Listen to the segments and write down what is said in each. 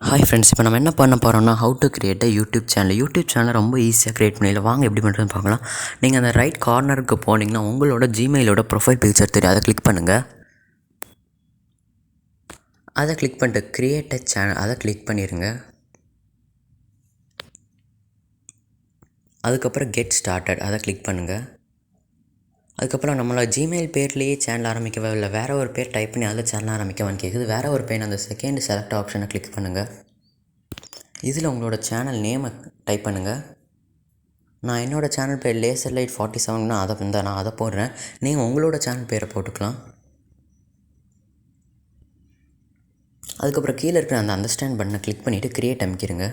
Hi friends, இப்போ நம்ம என்ன பண்ண போகிறோம்னா how to create a YouTube channel. YouTube சேனலை ரொம்ப ஈஸியாக க்ரியேட் பண்ணிடலாம். வாங்க எப்படி பண்ணுறதுன்னு பார்க்கலாம். நீங்கள் அந்த ரைட் கார்னருக்கு போனீங்கன்னா உங்களோட ஜிமெயிலோட ப்ரொஃபைல் பிக்சர் தெரியும். அதை கிளிக் பண்ணுங்கள். அதை கிளிக் பண்ணிட்டு கிரியேட் அ சேனல் அதை கிளிக் பண்ணிடுங்க. அதுக்கப்புறம் கெட் ஸ்டார்டட் அதை கிளிக் பண்ணுங்கள். அதுக்கப்புறம் நம்மளோட ஜிமெயில் பேர்லேயே சேனல் ஆரம்பிக்கவா இல்லை வேறு ஒரு பேர் டைப் பண்ணி அதில் சேனல் ஆரம்பிக்கவான்னு கேட்குது. வேறு ஒரு பேர் அந்த செகண்ட் செலக்ட் ஆப்ஷனை கிளிக் பண்ணுங்கள். இதில் உங்களோட சேனல் நேமை டைப் பண்ணுங்கள். நான் என்னோடய சேனல் பேர் லேசர் லைட் 47 நான் அதை போடுறேன். நீங்கள் உங்களோட சேனல் பேரை போட்டுக்கலாம். அதுக்கப்புறம் கீழே இருக்கிற அந்த அண்டர்ஸ்டாண்ட் பட்டனை கிளிக் பண்ணிவிட்டு கிரியேட் அமைக்கிடுங்க.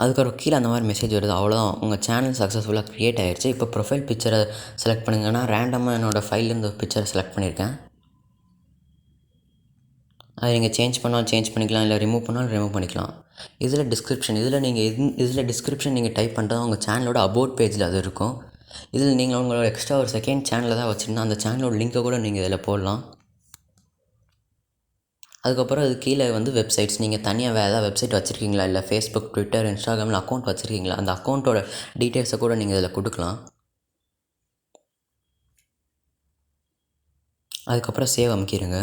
அதுக்கப்புறம் கீழே அந்த மாதிரி மெசேஜ் வருது. அவ்வளோதான், உங்கள் சேனல் சக்ஸஸ்ஃபுல்லாக க்ரியேட் ஆகிடுச்சு. இப்போ ப்ரொஃபைல் பிக்சரை செலக்ட் பண்ணுங்கன்னா ரேண்டமாக என்னோடய ஃபைல்லேருந்து பிக்சரை செலக்ட் பண்ணியிருக்கேன். அதை நீங்கள் சேஞ்ச் பண்ணிக்கலாம், இல்லை ரிமூவ் பண்ணாலும் ரிமூவ் பண்ணிக்கலாம். இதில் டிஸ்கிரிப்ஷன் இதில் டிஸ்கிரிப்ஷன் நீங்கள் டைப் பண்ணுறது உங்கள் சேனலோட அபவுட் பேஜில் அது இருக்கும். இதில் நீங்கள் உங்களோட எக்ஸ்ட்ரா ஒரு செகண்ட் சேனலில் தான் வச்சுருந்தா அந்த சேனலோட லிங்க்கை கூட நீங்கள் இதில் போடலாம். அதுக்கப்புறம் அது கீழே வெப்சைட்ஸ், நீங்கள் தனியாக வேறு ஏதாவது வெப்சைட் வச்சுருக்கீங்களா, இல்லை ஃபேஸ்புக், ட்விட்டர், இன்ஸ்டாகிராமில் அக்கௌண்ட் வச்சுருக்கீங்களா, அந்த அக்கௌண்ட்டோட டீட்டெயில்ஸை கூட நீங்கள் இதில் கொடுக்கலாம். அதுக்கப்புறம் சேவ் அமுக்கிடுங்க.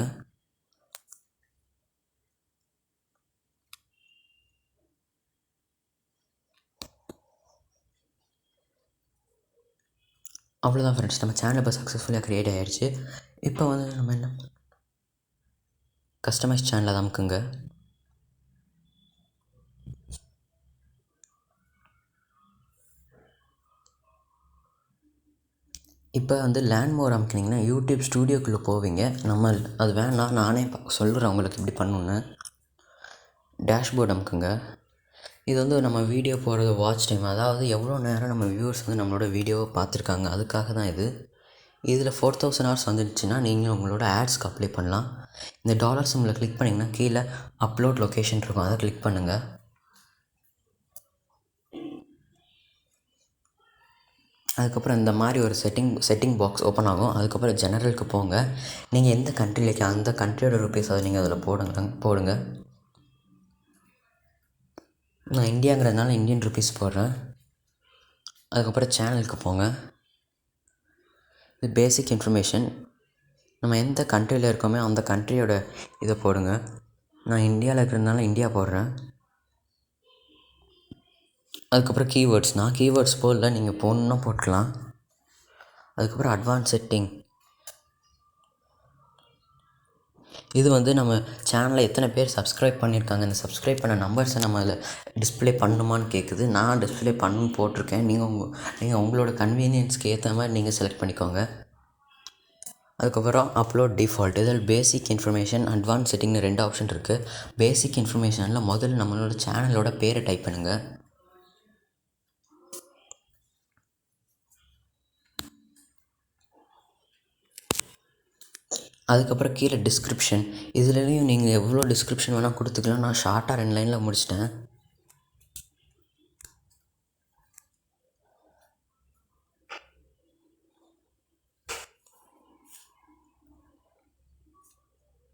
அவ்வளோதான் ஃப்ரெண்ட்ஸ், நம்ம சேனல் இப்போ சக்ஸஸ்ஃபுல்லாக க்ரியேட் ஆகிடுச்சு. இப்போ நம்ம என்ன கஸ்டமைஸ் சேனலை தான் அமுக்குங்க. இப்போ லேண்ட் மோர் அமுக்கினீங்கன்னா யூடியூப் ஸ்டூடியோக்குள்ளே போவீங்க. நம்ம அது வேணாம், நானே சொல்கிறேன் உங்களுக்கு எப்படி பண்ணணுன்னு. டேஷ்போர்ட் அமுக்குங்க. இது நம்ம வீடியோ போடுறது வாட்ச் டைம், அதாவது எவ்வளோ நேரம் நம்ம வியூவர்ஸ் நம்மளோட வீடியோவை பார்த்துருக்காங்க, அதுக்காக தான் இது. இதில் 4000 ஹவர்ஸ் வந்துடுச்சுன்னா நீங்கள் உங்களோட ஆட்ஸ்க்கு அப்ளை பண்ணலாம். இந்த டாலர் சிம்மில் கிளிக் பண்ணிங்கன்னா கீழே அப்லோட் லொக்கேஷன் இருக்கும், அதை கிளிக் பண்ணுங்கள். அதுக்கப்புறம் இந்த மாதிரி ஒரு செட்டிங் பாக்ஸ் ஓப்பன் ஆகும். அதுக்கப்புறம் ஜெனரலுக்கு போங்க. நீங்கள் எந்த கண்ட்ரியில் இருக்கீங்க அந்த கண்ட்ரியோட ருப்பீஸ் அதை நீங்கள் அதில் போடுங்க. நான் இந்தியாங்கிறதுனால இந்தியன் ருப்பீஸ் போடுறேன். அதுக்கப்புறம் சேனலுக்கு போங்க. இது பேசிக் இன்ஃபர்மேஷன், நம்ம எந்த கண்ட்ரியில் இருக்கோமோ அந்த கண்ட்ரியோட இதை போடுங்க. நான் இந்தியாவில் இருக்கிறதுனால இந்தியா போடுறேன். அதுக்கப்புறம் கீவேர்ட்ஸ், நான் கீவேர்ட்ஸ் போடல, நீங்கள் போடணுன்னா போட்டுக்கலாம். அதுக்கப்புறம் அட்வான்ஸ் செட்டிங், இது நம்ம சேனலில் எத்தனை பேர் சப்ஸ்கிரைப் பண்ணியிருக்காங்க, இந்த சப்ஸ்கிரைப் பண்ண நம்பர்ஸை நம்ம அதில் டிஸ்பிளே பண்ணணுமான்னு கேட்குது. நான் டிஸ்பிளே பண்ணணுன்னு போட்டிருக்கேன். நீங்கள் உங்களோட கன்வீனியன்ஸ்க்கு ஏற்ற மாதிரி நீங்கள் செலக்ட் பண்ணிக்கோங்க. அதுக்கப்புறம் அப்லோட் டிஃபால்ட், இதில் பேசிக் இன்ஃபர்மேஷன், அட்வான்ஸ் செட்டிங்னு 2 ஆப்ஷன் இருக்குது. பேசிக் இன்ஃபர்மேஷனில் முதல்ல நம்மளோட சேனலோட பேரை டைப் பண்ணுங்கள். அதுக்கப்புறம் கீழே டிஸ்கிரிப்ஷன், இதுலேயும் நீங்கள் எவ்வளோ டிஸ்கிரிப்ஷன் வேணால் கொடுத்துக்கலாம். நான் ஷார்ட்டாக 2 லைனில் முடிச்சிட்டேன்.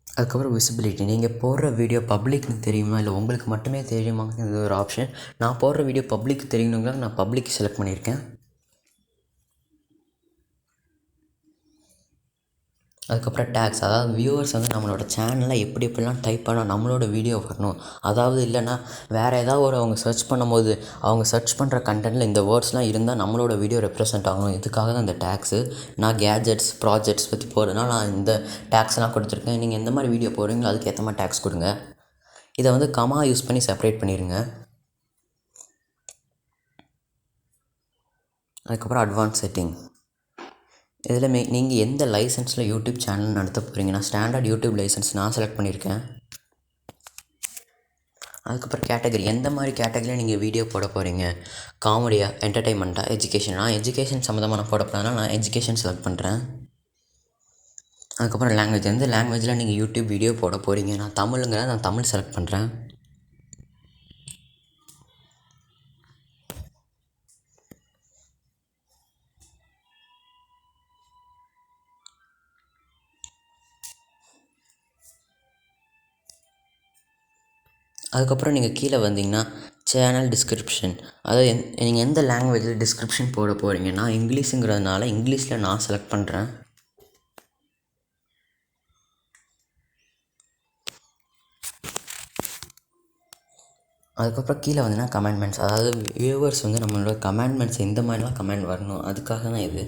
அதுக்கப்புறம் விசிபிலிட்டி, நீங்கள் போடுற வீடியோ பப்ளிக்னு தெரியுமா இல்லை உங்களுக்கு மட்டுமே தெரியுமாங்கிறது ஒரு ஆப்ஷன். நான் போடுற வீடியோ பப்ளிக் தெரியணுங்களா, நான் பப்ளிக் செலக்ட் பண்ணியிருக்கேன். அதுக்கப்புறம் டேக்ஸ், அதாவது வியூவர்ஸ் நம்மளோட சேனலில் எப்படிலாம் டைப் பண்ணால் நம்மளோட வீடியோ வரணும், அதாவது இல்லைனா வேறு ஏதாவது அவங்க சர்ச் பண்ணும்போது அவங்க சர்ச் பண்ணுற கண்டென்ட்டில் இந்த வேர்ட்ஸ்லாம் இருந்தால் நம்மளோட வீடியோ ரெப்ரசென்ட் ஆகணும். இதுக்காக தான் இந்த டேக்ஸு. நான் கேஜெட்ஸ் ப்ராஜெக்ட்ஸ் பற்றி போடுறதுனால நான் இந்த டேக்ஸ்லாம் கொடுத்துருக்கேன். நீங்கள் எந்த மாதிரி வீடியோ போடுறீங்களோ அதுக்கு ஏற்ற மாதிரி டேக்ஸ் கொடுங்க. இதை கமா யூஸ் பண்ணி செப்பரேட் பண்ணிடுங்க. அதுக்கப்புறம் அட்வான்ஸ் செட்டிங், இதில் நீங்கள் எந்த லைசன்ஸில் யூடியூப் சேனல் நடத்த போகிறீங்கன்னா ஸ்டாண்டர்ட் யூடியூப் லைசன்ஸ் நான் செலக்ட் பண்ணியிருக்கேன். அதுக்கப்புறம் கேட்டகரி, எந்த மாதிரி கேட்டகரியில் நீங்கள் வீடியோ போட போகிறீங்க, காமெடியா, என்டர்டெயின்மெண்ட்டாக, எஜுகேஷன். நான் எஜுகேஷன் சம்மந்தமான போட போகிறதுனால நான் எஜுகேஷன் செலக்ட் பண்ணுறேன். அதுக்கப்புறம் லாங்குவேஜ், எந்த லாங்குவேஜில் நீங்கள் யூடியூப் வீடியோ போட போகிறீங்க, நான் தமிழ் செலக்ட் பண்ணுறேன். அதுக்கப்புறம் நீங்கள் கீழே வந்தீங்கன்னா சேனல் டிஸ்கிரிப்ஷன், அதாவது நீங்கள் எந்த லாங்குவேஜில் டிஸ்கிரிப்ஷன் போட போகிறீங்கன்னா இங்கிலீஷுங்கிறதுனால இங்கிலீஷில் நான் செலக்ட் பண்ணுறேன். அதுக்கப்புறம் கீழே வந்தீங்கன்னா கமெண்ட்மெண்ட்ஸ், அதாவது வியூவர்ஸ் வந்து நம்மளோட கமெண்ட்மெண்ட்ஸ் இந்த மாதிரிலாம் கமெண்ட் வரணும், அதுக்காக தான் இது.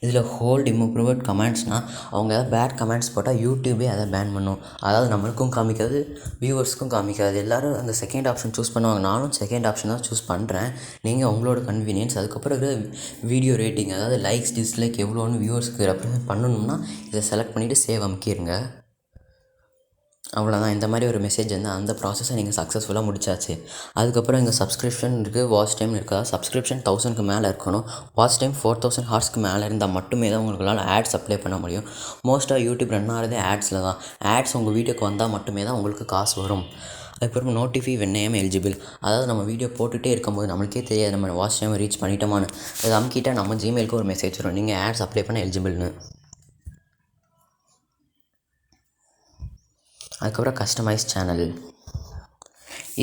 இதில் ஹோல்ட் இம்ப்ரூவ்ட் கமெண்ட்ஸ்னால் அவங்க ஏதாவது பேட் கமெண்ட்ஸ் போட்டால் யூடியூபே அதை பேன் பண்ணும். அதாவது நம்மளுக்கும் காமிக்காது, வியூவர்ஸ்க்கும் காமிக்காது. எல்லோரும் அந்த செகண்ட் ஆப்ஷன் சூஸ் பண்ணுவாங்க. நானும் செகண்ட் ஆப்ஷன் தான் சூஸ் பண்ணுறேன். நீங்கள் உங்களோட கன்வீனியன்ஸ். அதுக்கப்புறம் வீடியோ ரேட்டிங், அதாவது லைக்ஸ் டிஸ்லைக் எவ்வளோன்னு வியூவர்ஸ்க்கு ரெப்ரசென்ட் பண்ணணும்னா இதை செலக்ட் பண்ணிவிட்டு சேவ் அமுக்கிடுங்க. அவ்வளோதான். இந்த மாதிரி ஒரு மெசேஜ் வந்து அந்த ப்ராசஸை நீங்கள் சக்ஸஸ்ஃபுல்லாக முடிச்சாச்சு. அதுக்கப்புறம் இங்கே சப்ஸ்கிரிப்ஷன் இருக்குது, வாட்ச் டைம் இருக்கா. சப்ஸ்கிரிப்ஷன் 1000க்கு மேலே இருக்கணும். வாட்ச் டைம் 4000 ஹார்ஸ்க்கு மேலே இருந்தால் மட்டுமே தான் உங்களால் ஆட்ஸ் அப்ளை பண்ண முடியும். மோஸ்ட்டாக யூடியூப் ரன் ஆகிறதே ஆட்ஸில் தான். ஆட்ஸ் உங்கள் வீடியோக்கு வந்தால் மட்டுமே தான் உங்களுக்கு காசு வரும். அதுக்கப்புறம் நோட்டிஃபை வென் ஐ ஆம் எலிஜிபிள், அதாவது நம்ம வீடியோ போட்டுகிட்டே இருக்கும்போது நம்மளுக்கே தெரியாது நம்ம வாட்ச் டைம் ரீச் பண்ணிட்டோமான்னு. அதை அமுக்கிட்டால் நம்ம ஜிமெயிலுக்கு ஒரு மெசேஜ் வரும், நீங்கள் ஆட்ஸ் அப்ளை பண்ண எலிஜிபிள்னு. அதுக்கப்புறம் கஸ்டமைஸ் சேனல்.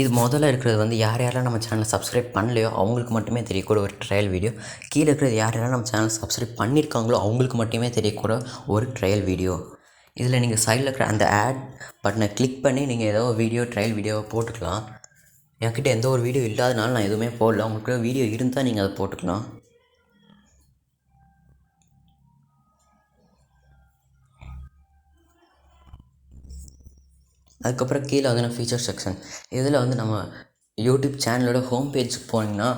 இது முதல்ல இருக்கிறது வந்து யார் யாரெல்லாம் நம்ம சேனலை சப்ஸ்கிரைப் பண்ணலையோ அவங்களுக்கு மட்டுமே தெரியக்கூட ஒரு ட்ரையல் வீடியோ. கீழே இருக்கிறது யார் யாரெல்லாம் நம்ம சேனல் சப்ஸ்கிரைப் பண்ணியிருக்காங்களோ அவங்களுக்கு மட்டுமே தெரியக்கூட ஒரு ட்ரையல் வீடியோ. இதில் நீங்கள் சைடில் இருக்கிற அந்த ஆட் பட்டனை கிளிக் பண்ணி நீங்கள் ஏதோ வீடியோ ட்ரையல் வீடியோவை போட்டுக்கலாம். என்கிட்ட எந்த ஒரு வீடியோ இல்லாதனால நான் எதுவுமே போடல. உங்களுக்கு வீடியோ இருந்தால் நீங்கள் அதை போட்டுக்கலாம். அதுக்கப்புறம் கீழே வந்து நான் ஃபீச்சர் செக்ஷன், இதில் வந்து நம்ம யூடியூப் சேனலோட ஹோம் பேஜுக்கு போனீங்கன்னா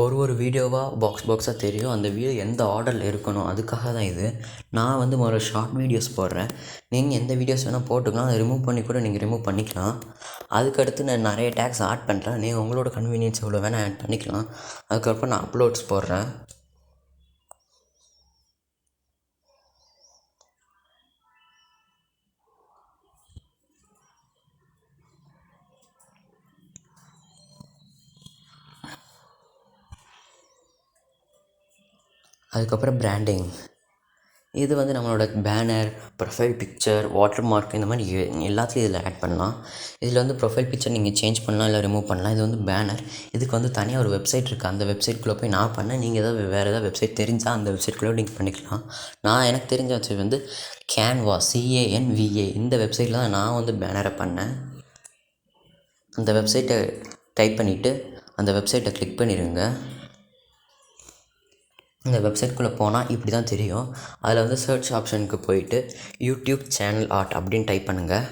ஒரு வீடியோவாக பாக்ஸாக தெரியும். அந்த வீடியோ எந்த ஆர்டரில் இருக்கணும் அதுக்காக தான் இது. நான் வந்து ஒரு ஷார்ட் வீடியோஸ் போடுறேன். நீங்கள் எந்த வீடியோஸ் வேணால் போட்டுக்கலாம், அதை ரிமூவ் பண்ணி கூட நீங்கள் ரிமூவ் பண்ணிக்கலாம். அதுக்கடுத்து நான் நிறைய டேக்ஸ் ஆட் பண்ணுறேன். நீங்கள் உங்களோட கன்வீனியன்ஸ் எவ்வளோ வேணால் ஆட் பண்ணிக்கலாம். அதுக்கப்புறம் நான் அப்லோட்ஸ் போடுறேன். அதுக்கப்புறம் பிராண்டிங், இது வந்து நம்மளோட banner, profile picture, water mark இந்த மாதிரி எல்லாத்துலேயும் இதில் ஆட் பண்ணலாம். இதில் வந்து ப்ரொஃபைல் பிக்சர் நீங்கள் சேஞ்ச் பண்ணலாம், இல்லை ரிமூவ் பண்ணலாம். இது வந்து பேனர். இதுக்கு வந்து தனியாக ஒரு வெப்சைட் இருக்குது. அந்த வெப்சைட்குள்ளே போய் நான் பண்ணேன். நீங்கள் ஏதாவது வேறு ஏதாவது வெப்சைட் தெரிஞ்சால் அந்த வெப்சைட்குள்ளே நீங்கள் பண்ணிக்கலாம். நான் எனக்கு தெரிஞ்ச வெப்சைட் வந்து கேன்வா, CANVA, இந்த வெப்சைட்டில் தான் நான் வந்து பேனரை பண்ணேன். அந்த வெப்சைட்டை டைப் பண்ணிவிட்டு அந்த வெப்சைட்டை கிளிக் பண்ணிடுங்க. இந்த வெப்சைட்குள்ளே போனால் இப்படி தான் தெரியும். அதில் வந்து சர்ச் ஆப்ஷனுக்கு போயிட்டு யூடியூப் சேனல் ஆர்ட் அப்படின்னு டைப் பண்ணுங்கள்.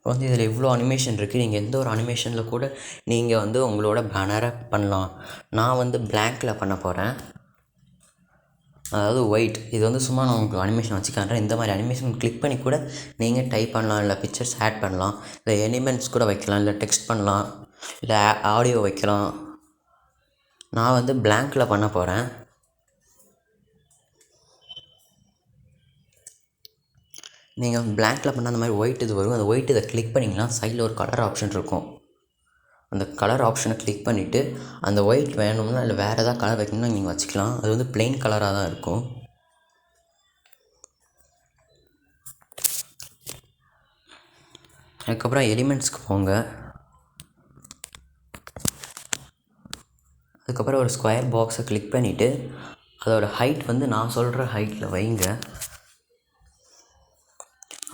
வந்து இதில் இவ்வளோ அனிமேஷன் இருக்குது. நீங்கள் எந்த ஒரு அனிமேஷனில் கூட நீங்கள் வந்து உங்களோட பேனரை பண்ணலாம். நான் வந்து பிளாங்கில் பண்ண போகிறேன், அதாவது ஒயிட். இது வந்து சும்மா நான் உங்களுக்கு அனிமேஷன் வச்சு காட்டுறேன். இந்த மாதிரி அனிமேஷன் கிளிக் பண்ணி கூட நீங்கள் டைப் பண்ணலாம், இல்லை பிக்சர்ஸ் ஆட் பண்ணலாம், இல்லை எலிமெண்ட்ஸ் கூட வைக்கலாம், இல்லை டெக்ஸ்ட் பண்ணலாம், இல்லை ஆடியோ வைக்கலாம். நான் வந்து பிளாங்கில் பண்ண போகிறேன். நீங்கள் பிளாங்கில் பண்ணால் அந்த மாதிரி ஒயிட் இது வரும். அந்த ஒயிட் இதை கிளிக் பண்ணிங்கன்னா சைடில் ஒரு கலர் ஆப்ஷன் இருக்கும். அந்த கலர் ஆப்ஷனை கிளிக் பண்ணிவிட்டு அந்த ஒயிட் வேணும்னா இல்லை வேறு எதாவது கலர் வைக்கணும்னா நீங்கள் வச்சுக்கலாம். அது வந்து ப்ளெயின் கலராக தான் இருக்கும். அதுக்கப்புறம் எலிமெண்ட்ஸ்க்கு போங்க. அதுக்கப்புறம் ஒரு ஸ்கொயர் பாக்ஸை கிளிக் பண்ணிவிட்டு அதோடய ஹைட் வந்து நான் சொல்கிற ஹைட்டில் வைங்க.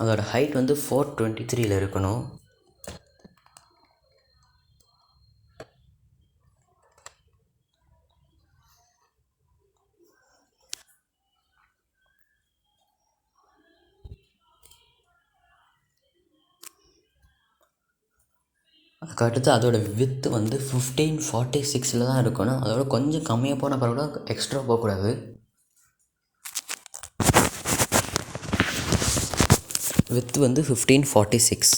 அதோடய ஹைட் வந்து 423 இருக்கணும். அதுக்கடுத்து அதோடய வித்து வந்து 1546 தான் இருக்கணும். அதோட கொஞ்சம் கம்மியாக போனால் பரவாயில்ல, எக்ஸ்ட்ரா போகக்கூடாது. வித்து வந்து 1546.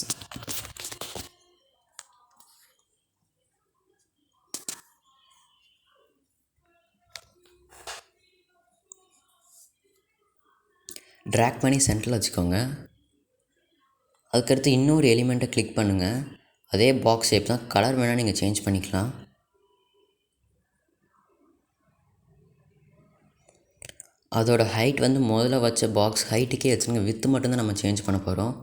ட்ராக் பண்ணி சென்டரில் வச்சுக்கோங்க. அதுக்கடுத்து இன்னொரு எலிமெண்ட்டை கிளிக் பண்ணுங்கள். அதே பாக்ஸ் ஷேப் தான், கலர் வேணால் நீங்கள் சேஞ்ச் பண்ணிக்கலாம். அதோட ஹைட் வந்து முதல்ல வச்ச பாக்ஸ் ஹைட்டுக்கே வச்சுருங்க. வித்து மட்டும்தான் நம்ம சேஞ்ச் பண்ண போகிறோம்.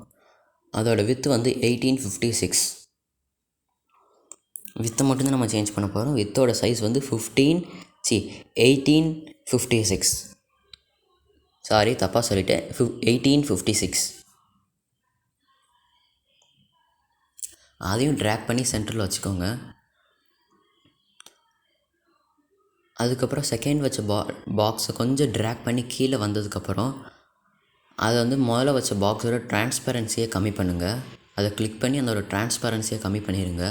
அதோட வித்து வந்து 1856. வித்தை மட்டும்தான் நம்ம சேஞ்ச் பண்ண போகிறோம். வித்தோட சைஸ் வந்து 1856. சாரி, தப்பாக சொல்லிட்டேன். 1856. அதையும் ட்ராக் பண்ணி சென்டரில் வச்சுக்கோங்க. அதுக்கப்புறம் செகண்ட் வச்ச பாக்ஸை கொஞ்சம் ட்ராக் பண்ணி கீழே வந்ததுக்கப்புறம் அதை வந்து முதல்ல வச்ச பாக்ஸோட டிரான்ஸ்பரன்சியை கம்மி பண்ணுங்கள். அதை கிளிக் பண்ணி அதோட டிரான்ஸ்பரன்சியை கம்மி பண்ணிடுங்க.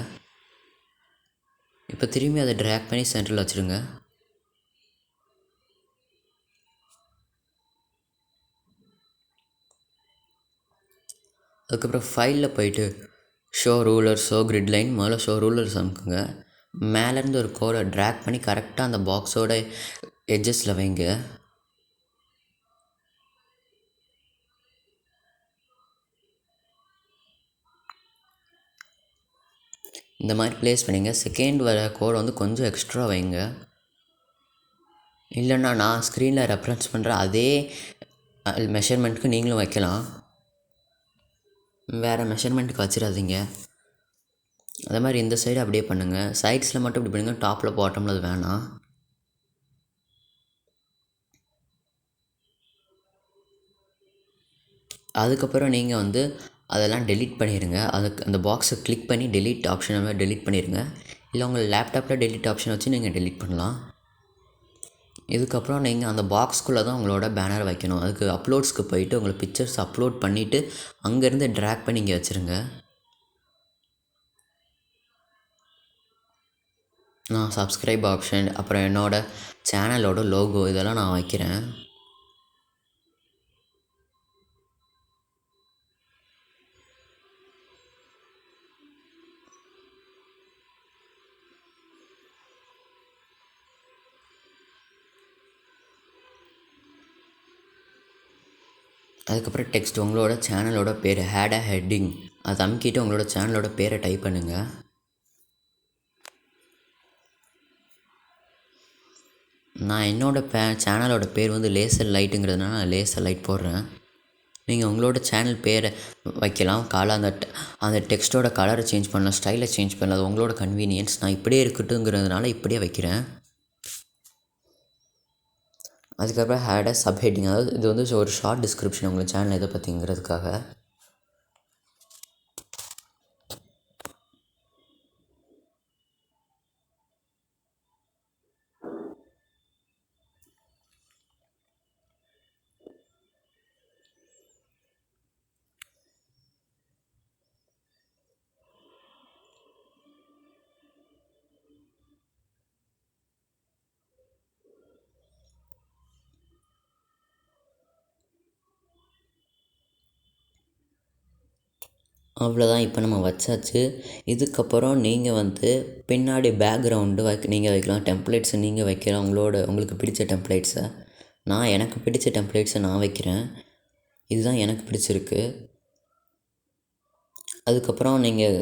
இப்போ திரும்பி அதை ட்ராக் பண்ணி சென்டரில் வச்சுருங்க. அதுக்கப்புறம் ஃபைலில் போயிட்டு show ruler, show grid line, முதல்ல ஷோ ரூலர்ஸ் அமுக்குங்க. மேலேருந்து ஒரு கோடை ட்ராக் பண்ணி கரெக்டாக அந்த பாக்ஸோட எட்ஜஸில் வைங்க. இந்த மாதிரி ப்ளேஸ் பண்ணிங்க. செகண்ட் வர கோடை வந்து கொஞ்சம் எக்ஸ்ட்ரா வைங்க. இல்லைன்னா நான் ஸ்க்ரீனில் ரெஃபரன்ஸ் பண்ணுற அதே மெஷர்மெண்ட்டுக்கு நீங்களும் வைக்கலாம். வேறு மெஷர்மெண்ட்டுக்கு வச்சிடாதீங்க. அதே மாதிரி இந்த சைடு அப்படியே பண்ணுங்கள். சைட்ஸில் மட்டும் இப்படி பண்ணுங்கள், டாப்பில் பாட்டமில் அது வேணாம். அதுக்கப்புறம் நீங்கள் வந்து அதெல்லாம் டெலீட் பண்ணிடுங்க. அதுக்கு அந்த பாக்ஸை கிளிக் பண்ணி டெலீட் ஆப்ஷனை டெலீட் பண்ணிடுங்க. இல்லை உங்கள் லேப்டாப்பில் டெலீட் ஆப்ஷன் வச்சு நீங்கள் டெலீட் பண்ணலாம். இதுக்கப்புறம் நீங்கள் அந்த பாக்ஸ்குள்ளே தான் உங்களோட பேனர் வைக்கணும். அதுக்கு அப்லோட்ஸ்க்கு போயிட்டு உங்களை பிக்சர்ஸ் அப்லோட் பண்ணிவிட்டு அங்கேருந்து ட்ராக் பண்ணி இங்கே வச்சுருங்க. நான் சப்ஸ்கிரைப் ஆப்ஷன், அப்புறம் என்னோடய சேனலோட லோகோ இதெல்லாம் நான் வைக்கிறேன். அதுக்கப்புறம் டெக்ஸ்ட் உங்களோட சேனலோட பேர் ஹேட் அ ஹெட்டிங் அதை அமுக்கிட்டு உங்களோட சேனலோட பேரை டைப் பண்ணுங்கள். நான் என்னோடய சேனலோட பேர் வந்து லேசர் லைட்டுங்கிறதுனால நான் லேசர் லைட் போடுறேன். நீங்கள் உங்களோட சேனல் பேரை வைக்கலாம். அந்த டெக்ஸ்ட்டோட கலரை சேஞ்ச் பண்ணலாம், ஸ்டைலை சேஞ்ச் பண்ணலாம். அது உங்களோட கன்வீனியன்ஸ். நான் இப்படியே இருக்கட்டுங்கிறதுனால இப்படியே வைக்கிறேன். அதுக்கப்புறம் ஹேட் அ சப் ஹெட்டிங், அதாவது இது வந்து ஒரு ஷார்ட் டிஸ்கிரிப்ஷன் உங்கள் சேனல் எதை பற்றிங்கிறதுக்காக. அவ்வளோதான், இப்போ நம்ம வச்சாச்சு. இதுக்கப்புறம் நீங்கள் வந்து பின்னாடி பேக்ரவுண்டு நீங்கள் வைக்கலாம். டெம்ப்ளேட்ஸை நீங்கள் வைக்கலாம், உங்களுக்கு பிடிச்ச டெம்ப்ளேட்ஸை. நான் எனக்கு பிடிச்ச டெம்ப்ளேட்ஸை நான் வைக்கிறேன். இதுதான் எனக்கு பிடிச்சிருக்கு. அதுக்கப்புறம் நீங்கள்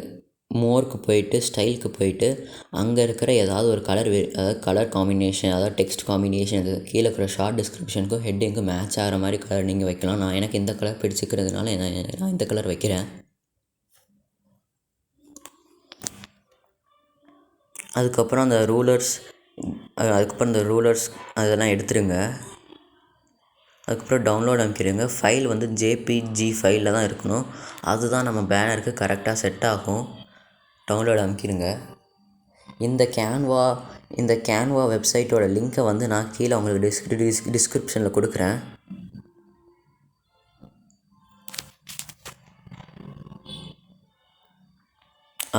மோருக்கு போயிட்டு ஸ்டைலுக்கு போயிட்டு அங்கே இருக்கிற ஏதாவது ஒரு அதாவது கலர் காம்பினேஷன், அதாவது டெக்ஸ்ட் காம்பினேஷன், இது கீழே இருக்கிற ஷார்ட் டிஸ்கிரிப்ஷனுக்கும் ஹெட்டிங்க்கும் மேட்ச் ஆகிற மாதிரி கலர் நீங்கள் வைக்கலாம். எனக்கு இந்த கலர் பிடிச்சிக்கிறதுனால நான் இந்த கலர் வைக்கிறேன். அதுக்கப்புறம் அந்த ரூலர்ஸ் அதெல்லாம் எடுத்துருங்க. அதுக்கப்புறம் டவுன்லோட் அமைக்கிறீங்க. ஃபைல் வந்து ஜேபிஜி ஃபைலில் தான் இருக்கணும். அதுதான் நம்ம பேனருக்கு கரெக்டாக செட் ஆகும். டவுன்லோட் அமைக்கிருங்க. இந்த கேன்வா வெப்சைட்டோட லிங்க்கை வந்து நான் கீழே உங்களுக்கு டிஸ்கிரிப்ஷனில் கொடுக்குறேன்.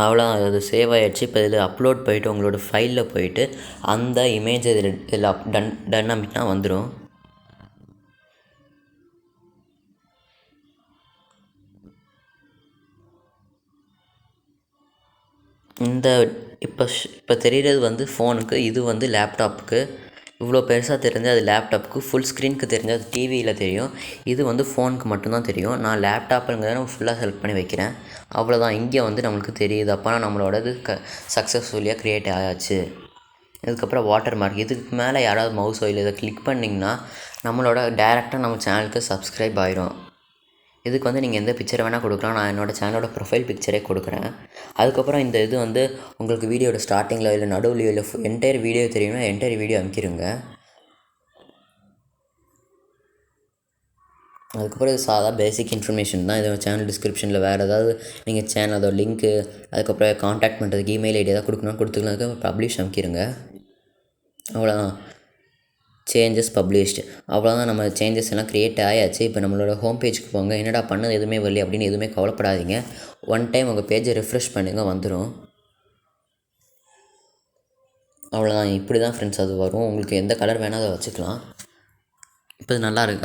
அவ்வளோ அது சேவ் ஆகிடுச்சு. இப்போ இதில் அப்லோட் போயிட்டு உங்களோட ஃபைலில் போயிட்டு அந்த இமேஜ் இதில் டன் அமைக்கினா வந்துடும். இப்போ தெரிகிறது வந்து ஃபோனுக்கு, இது வந்து லேப்டாப்புக்கு. இவ்வளோ பெருசாக தெரிஞ்சு அது லேப்டாப்புக்கு ஃபுல் ஸ்க்ரீனுக்கு தெரிஞ்சு அது டிவியில் தெரியும். இது வந்து ஃபோனுக்கு மட்டும்தான் தெரியும். நான் லேப்டாப்புங்கிறத நான் ஃபுல்லாக செலக்ட் பண்ணி வைக்கிறேன். அவ்வளோதான். இங்கே வந்து நம்மளுக்கு தெரியுது. அப்போனா நம்மளோடது சக்ஸஸ்ஃபுல்லியாக க்ரியேட் ஆயாச்சு. இதுக்கப்புறம் வாட்டர் மார்க். இதுக்கு மேலே யாராவது மவுஸோ இல்லை இதை கிளிக் பண்ணிங்கன்னா நம்மளோட டேரெக்டாக நம்ம சேனலுக்கு சப்ஸ்கிரைப் ஆயிரும். இதுக்கு வந்து நீங்கள் எந்த பிக்சரை வேணால் கொடுக்கலாம். நான் என்னோடய சேனலோட ப்ரொஃபைல் பிக்சரே கொடுக்குறேன். அதுக்கப்புறம் இந்த இது வந்து உங்களுக்கு வீடியோட ஸ்டார்டிங்கில் இல்லை நடுவுலையோ இல்லை என்டையர் வீடியோ தெரியும்னா என்டையர் வீடியோ அமைக்கிருங்க. அதுக்கப்புறம் இது சாதா பேசிக் இன்ஃபர்மேஷன் தான். இது சேனல் டிஸ்கிரிப்ஷனில் வேறு ஏதாவது நீங்கள் சேனல் அதோட லிங்க்கு அதுக்கப்புறம் காண்டாக்ட் பண்ணுறதுக்கு இமெயில் ஐடி ஏதாவது கொடுக்கணும் கொடுத்துக்கலாம். அதுக்கு பப்ளிஷ் அமைக்கிருங்க. அவ்வளோதான். Changes published. அவ்வளோதான். நம்ம சேஞ்சஸ் எல்லாம் க்ரியேட் ஆயாச்சு. இப்போ நம்மளோட ஹோம் பேஜுக்கு போங்க. என்னடா பண்ணது எதுவுமே வரல அப்படின்னு எதுவுமே கவலைப்படாதீங்க. ஒன் டைம் உங்கள் பேஜை ரெஃப்ரெஷ் பண்ணுங்கள், வந்துடும். அவ்வளோதான். இப்படி தான் ஃப்ரெண்ட்ஸ் அது வரும். உங்களுக்கு எந்த கலர் வேணால் அதை வச்சுக்கலாம். இப்போ இது நல்லா இருக்கு.